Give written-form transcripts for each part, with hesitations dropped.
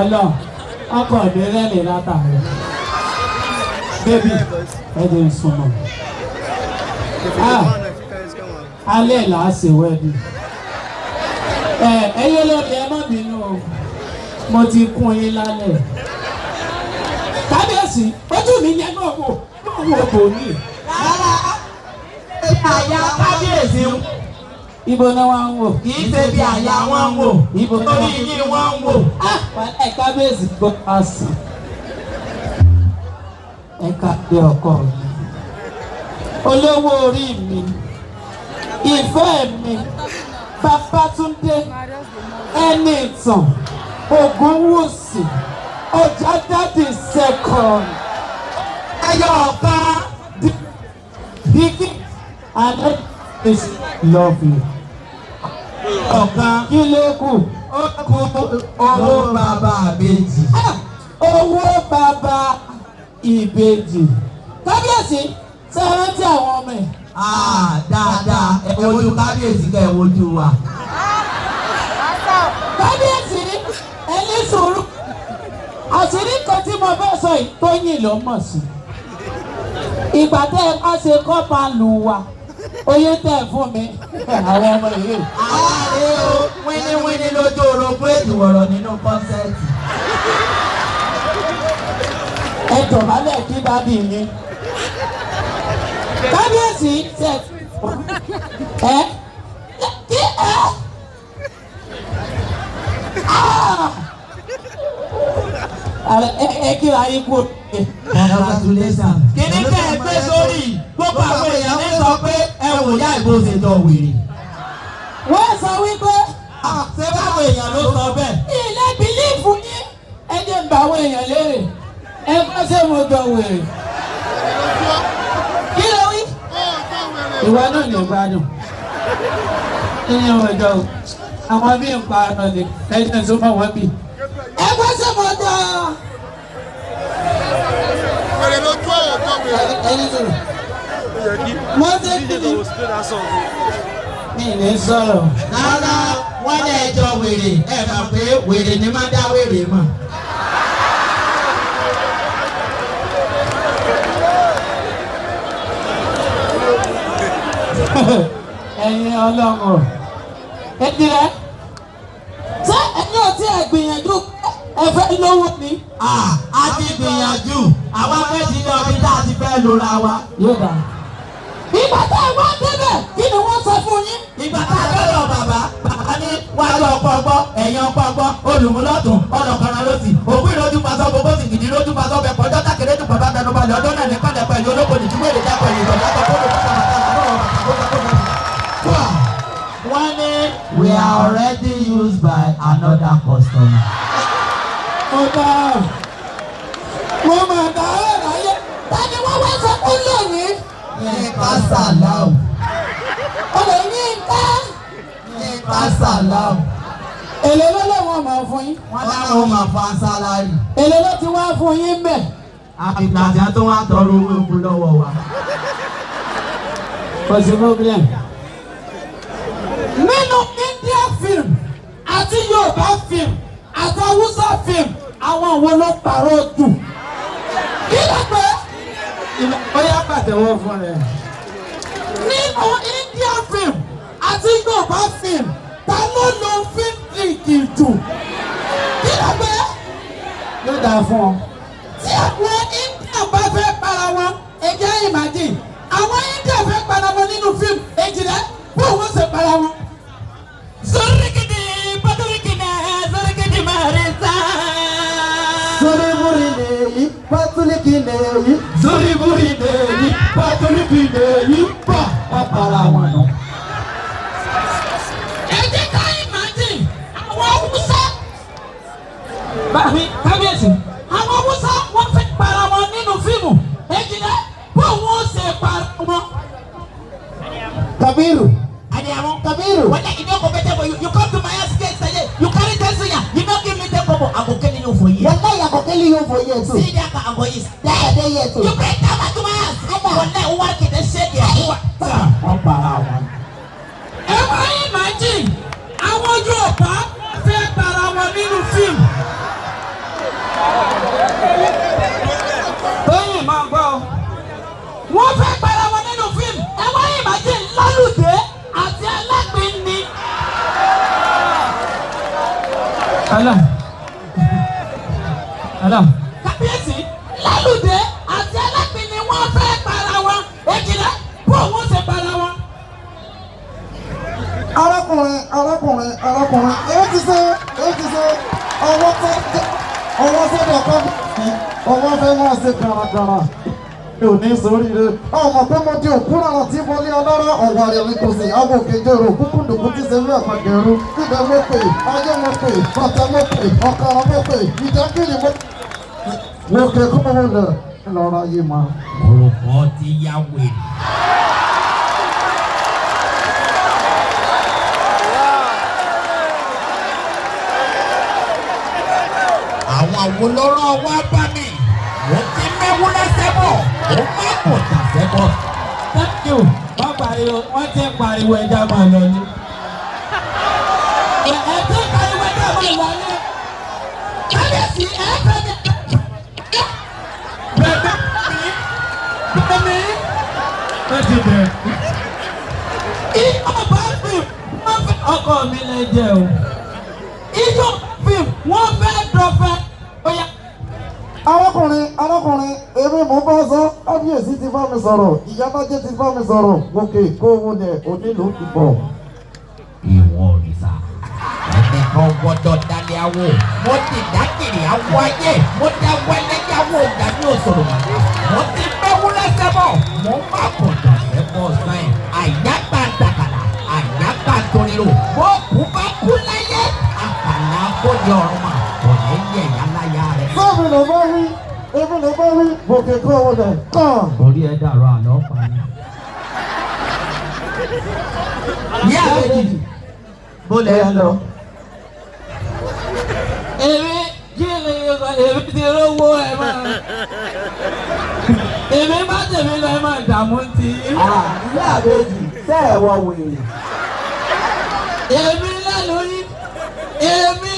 Ọlọ́run ọkọ̀ ìbílẹ̀ lè látàrí bébì ẹ̀jẹ̀ ìsúnmọ̀ alẹ́ là á ṣe wẹ́ẹ̀dì ẹ̀yẹ lóde ẹ má bínú o mo ti kún yín lálẹ́ kábíyèsí ojú mi yẹn náà wò bò ní. rárá àyà kábíyèsí ibo ni wọ́n ń wò. kì í ṣe bí àyà wọn ń wò ibo ni torí ní wọ́n ń wò. ẹ kábíyèsí gbọ́ àṣì ẹ kábí ọkọ mi olówó orí mi ìfẹ́ mi Babátúndé ẹni ìtàn Ògúnwùsì Ọ̀jádádé second ẹyọ ọ̀ka bíkí and is lovely. ọ̀kan kí ló kù? ó kú owó bàbá àbèjì. owó bàbá ìbejì. kábíyèsí ṣe é rántí àwọn ọmọ ẹ̀. dáadáa ẹ wojú kábíyèsí kẹ ẹ wojú wa. kábíyèsí ẹni sùúrù àṣírí kan tí mo fẹ́ sọ yìí Tóyìn ló mọ̀ sí. ìgbà tẹ́ ẹ bá ṣe kọ́pà lù wá oyè tẹ̀ fún mi àwọn ọmọ yìí. ààrẹ o wíníwíní lójú orogún èdùwọ̀rọ̀ nínú kọ́nsẹ́ẹ̀tì. ẹ dọ̀bálẹ̀ kí dábì yín. kábíyèsí ṣe ẹ kí ẹ kí ayé kú. congratulations. kìnní tẹ ẹ gbé sórí gbogbo àwọn èèyàn ní sọ pé ẹ wò yá ìbò ṣe jọ wèrè. wọ́n sọ wípé ṣé báwo èèyàn ló sọ bẹ́ẹ̀. ilé bìlíìfù yín ẹ jẹ́ ń bá àwọn èèyàn léèrè ẹ fẹ́ ṣe mo jọ wèrè. kí ló wí. ìwà náà ní ìgbádùn kí ni wọ́n jọ àwọn bí n pa ọ̀nà lè ẹ̀jẹ̀ tó mọ̀ wọ́n bì. ẹ fẹ́ ṣe mo jọ. ẹni tó mo ṣe kí ni mi ní sọ̀rọ̀. rárá wọ́n lè jọ wèrè ẹ mọ̀ pé wèrè ni máa dá wèrè mọ̀. ẹ̀yin ọlọ́run ẹ̀dí rẹ̀ ṣé ẹ̀yin ò tí ẹ̀ gbìyànjú ẹ fẹ́ lówó ni. a ti gbìyànjú àwa fẹ́ ti lọ bí tá a ti fẹ́ lora wa. yóò dà. ìgbà tá ẹ wá débẹ̀ kí ni wọ́n sọ fún yín. ìgbà tá a lọ́dọ̀ bàbá ní wájú ọkọ̀ ọgbọ́ ẹ̀yìn ọkọ̀ ọgbọ́ olùmúlọ́tún ọlọ́kọ̀ọ́rọ̀ lọ́sì òkú ìlójú pàṣọ gbogbo sì kìdí lójú pàṣọ bẹ̀ pọ̀jọ́ tákèrè tó bàbá bẹnu balẹ̀ ọdún náà ní kọ́lẹ̀ pẹ̀lú olóko ní túwé ìdíjà pẹ̀lú ìtọ́jà tó kó wọ́n ní we are already used by another customer. mo máa dá ẹ̀ láyé tani wọ́n wá sọ fún lónìí. Yínká Sàláù. ọ̀rọ̀ yín ká. Yínká Sàláù. èlé ló lọ́wọ́ máa fún yín. wọ́n dáhùn máa fa sálárì. èlé ló ti wá fún yín bẹ̀. àgbàjà tó wá tọrọ owó epo lọ́wọ́ wa. kò sí problem. nínú India film àti Yorùbá film àti Hausa film àwọn wo ló pàrọ̀ jù. kí ló pé. bóyá pàtẹ́wọ́ fún rẹ̀. nínú India film àti Yorùbá film ta ló lo film trick jù. kí ló pé. ló dáa fún ọ. tí àwọn India bá fẹ́ para wọn ẹ̀jẹ̀ imagine àwọn India fẹ́ para wọn nínú film èjìlá bó wọ́n ṣe para wọn. Zorikidi paturikina zorikidi marisa. Zoriburi neyi patuliki neyi. Zoriburi neyi patuliki neyi pa para wọn nù. ẹ jẹ́ ká imagine àwọn Hausa. báyìí kábíyèsí àwọn Hausa wọ́n fẹ́ para wọn nínú fíìmù èjìlá bó wọ́n ṣe para wọn. Kabiru. Kabiru. When you don't go better for you, you come to my house again today. You carry this here. You don't give me the kobo. I go kill you for you. Wallahi I go kill you for you too. See that I go is. There here too. You bring them back to my house. Wallahi who want to say there. Wọ́n para wọn. Ẹ máa ń imagine àwọn Yorùbá fẹ́ para wọn nínú fíìmù. kábíyèsí lálùdé àti ẹlẹ́pìn ni wọ́n fẹ́ para wọn èjìlá bó wọ́n ṣe para wọn. arákùnrin èyí ti ṣe ọwọ́ sọ́dọ̀ kábíyèsí ọwọ́ fẹ́ máa ṣe gàràgàrà mi ò ní sórí rẹ ọmọ pé mo di òkú náà tí mo ní ọlọ́rọ̀ ọ̀wọ́ rẹ̀ mi kò sí àwọn òkèjọ́rò kúkúndùkú tí ṣe fẹ́ àpàgẹ̀rù kíbẹ̀ mo pè ayé mo pè bàtà mo pè ọ̀kàrà mo pè ìdákìrì mo kè kú mo lẹ̀ lọ́ra yìí ma. orúkọ ti yá wèrè. àwọn àwòlọ́rọ̀ wa bá mi mo ti mẹ́wú lẹ́sẹ̀ bọ̀ mo má kò tàṣẹ́ bọ̀. thank you wọ́n pariwo wọ́n ti pariwo ẹja máa lọ ní. ẹ ti pariwo ẹja máa lọ ní. kábíyèsí ẹ fẹ́ mi. bẹ̀rẹ̀ mi. ẹ ti bẹ̀rẹ̀. ìjọba fíìmù wọ́n fẹ́ ọkọ mi lè jẹ o. ìjọba fíìmù wọ́n fẹ́ dọ̀fẹ́. arákùnrin èmi mò ń bá sọ kábíyèsí ti bá mi sọ̀rọ̀ ìyábájẹ́ ti bá mi sọ̀rọ̀ gòkè kó owó dẹ̀ onílù ti bọ̀. ìwọ òrìṣà ẹnìkan gbọ́dọ̀ dalẹ̀ awo mo ti dákìrì awo ayé mo dá wẹlẹjà wo dání òṣòro mo ti mẹ́wú lẹ́sẹ̀ bọ̀ mo má kò tàṣẹ́ bọ̀ sẹ́yìn àyàgbà dàkàlà àyàgbà toriro bó kú bá kú láyé àkàlà kó yọ ọrùn mà kò ní yẹ yálàyà rẹ. sọ́ọ̀bù ló bá wí èmi ló bá wí gòkè kó owó dẹ̀ kàn. orí ẹ dàrú àlọ́ pa ni. ní àbẹ̀jì bó lẹ lọ. èmi kí ni èmi ti rówó ẹ máa èmi bá tèmi lọ ẹ máa dààmú ti. ìyá àbẹ̀jì tẹ́ ẹ̀ wọ wèrè. èmi lẹ́nu yìí èmi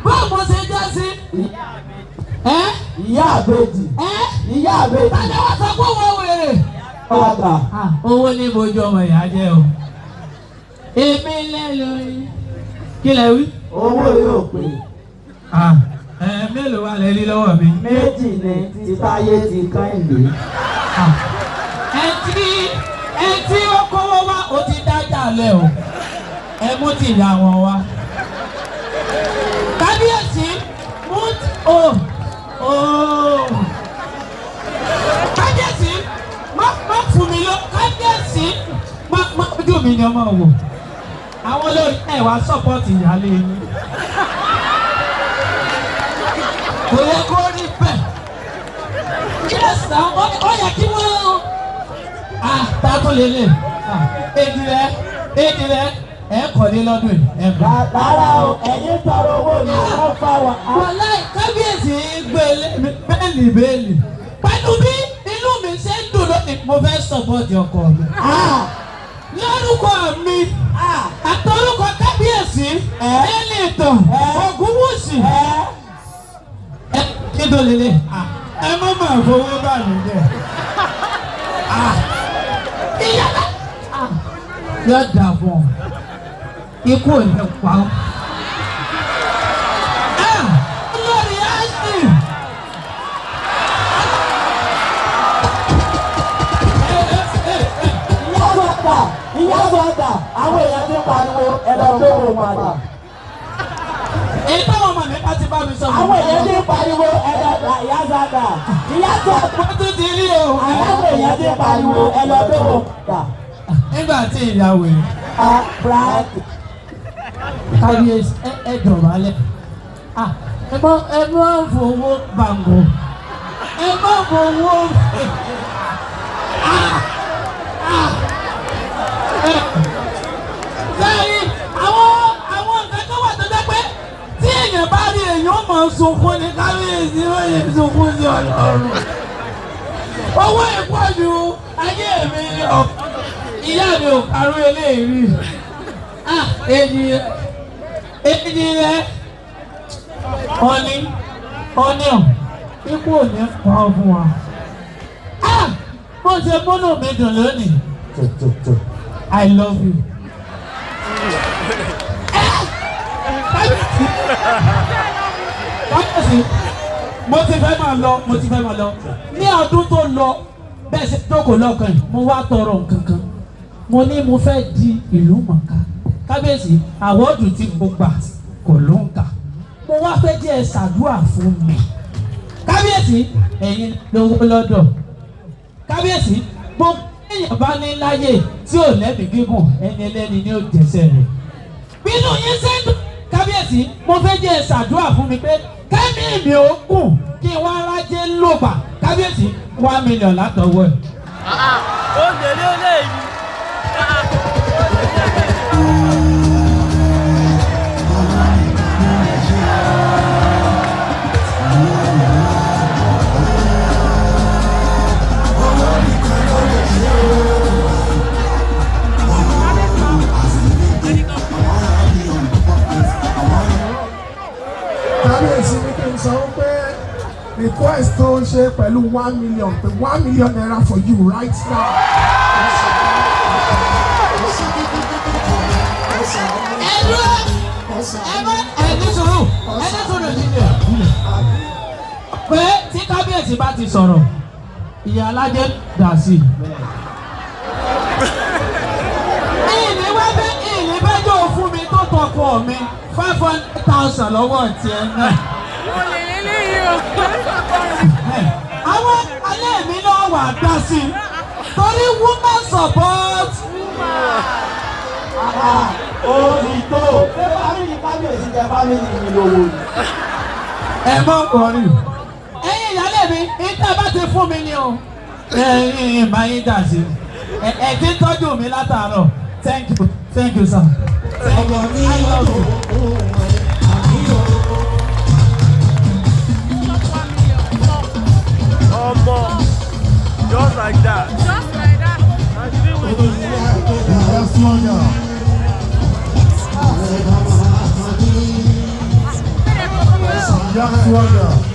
báwo ṣe jẹ́ sí. ìyá àbẹ̀jì ìyá àbẹ̀jì. tani wọ́n sọ pé wọ́n wèrè. ọ̀gá. owó ní bojú ọmọ ìyá jẹ́ o. èmi lẹ́nu yìí kí lẹ wí. owó yóò pè. mélòó wà lẹ́lí lọ́wọ́ mi. méjì ni ti táyé ti Kẹ́hìndé. ẹtí ó kówó wá ó ti dájà lẹ o ẹ mú ti ìyá wọn wá. kábíyèsí mú ti kábíyèsí má fún mi lọ kábíyèsí má ojú mi ni ọmọ wò àwọn olórí ẹ wá sọpọ́ọ̀tì ìyáálé yín. kò yẹ kó rí bẹ́ẹ̀. yẹ́sà ó yẹ kí wọ́n tààtò lélẹ̀ èdè rẹ̀ ẹ̀ kọ̀dé lọ́dún ẹ̀ gbà. rárá o ẹ̀yin tọrọ owó ni wọ́n fà wá. wàlá kábíyèsí gbélé bẹ́ẹ̀lì pẹ̀lú bí inú mi ṣe ń dùn lónìí mo fẹ́ sọ̀pọ̀tì ọkọ mi. lórúkọ mi àtọrúkọ kábíyèsí ẹni ìtàn Ògúnwùsì kí ló lélẹ̀ ẹ má máa fowó bá mi jẹ. ìyàrá yóò dà fún ọ ikú ò ní pa ọ. lórí ẹsìn. ìyá sọ̀tà àwọn èèyàn ti pariwo ẹ̀dọ̀ tó wò padà. èyí táwọn ọmọ mi bá ti bá mi sọ. àwọn èèyàn ti pariwo ẹ̀dọ̀ ìyá sọ̀tà. ìyá sọ̀tà. wọ́n tún ti rí o. àwọn èèyàn ti pariwo ẹ̀dọ̀ tó wò padà. nígbà tí ìyàwó yìí. bíráàdì. kábíyèsí ẹ dọ̀bálẹ̀. ẹ má fowó bàǹgò. ẹ má fowó. lẹ́yìn àwọn nǹkan tó wà tó jẹ́ pé tí èèyàn bá rí èèyàn mọ̀ sunkún ní kábíyèsí ó yẹ sunkún sí Ọlọ́run. owó ìpọ́jù ayé mi ìyá mi ò karú eléyìí. èdè rẹ ọ̀nìyàn ikú ò ní pa ọ fún wa. bó ṣe múnú mi dùn lónìí. I love you. kábíyèsí mo ti fẹ́ máa lọ ní ọdún tó lọ bẹ́ẹ̀ ṣe jókòó lọ́kàn yìí mo wá tọrọ nǹkan kan mo ní mo fẹ́ di ìlú mọ̀ọ́ká kábíyèsí àwọ́dù tí mo gbà kò ló ń kà mo wá fẹ́ díẹ̀ ṣàdúrà fún mi kábíyèsí ẹ̀yin lówó lọ́dọ̀ kábíyèsí gbogbo èèyàn bá ní láyè tí ò lẹ́mìí gígùn ẹni ẹlẹ́ni ni ó jẹ́sẹ̀ rẹ̀ bínú yín sẹ́dùn kábíyèsí mo fẹ́ díẹ̀ ṣàdúrà fún mi pé kẹ́mi mi ò gùn kí n wá rájé lògbà kábíyèsí $1 million látọwọ́ ẹ̀. ó lè lé léyìí. kábíyèsí ní kí n sọ pé request tó ń ṣe pẹ̀lú $1 million pé $1 million naira for you right now. pé tí kábíyèsí bá ti sọ̀rọ̀ ìyá alájẹ dà sí i. ìní bẹ́jọ́ fún mi tó tọkọ mi 500,000 lọ́wọ́ tiẹ̀ náà. àwọn alẹ́ mi náà wà dá sí i torí woman support. Òrìtò ṣé fámìlì kábíyèsí jẹ fámìlì mi lówó ni. ẹ mọ kọrin ẹ̀yin ìyálé mi ìtẹ́ bá ti fún mi ni o ẹ̀yin máa yín dà sí ẹ ti tọ́jú mi látàárọ̀ thank you sir. ọmọ mi lọ́dọ̀ ọmọ just like that. Young Swagger.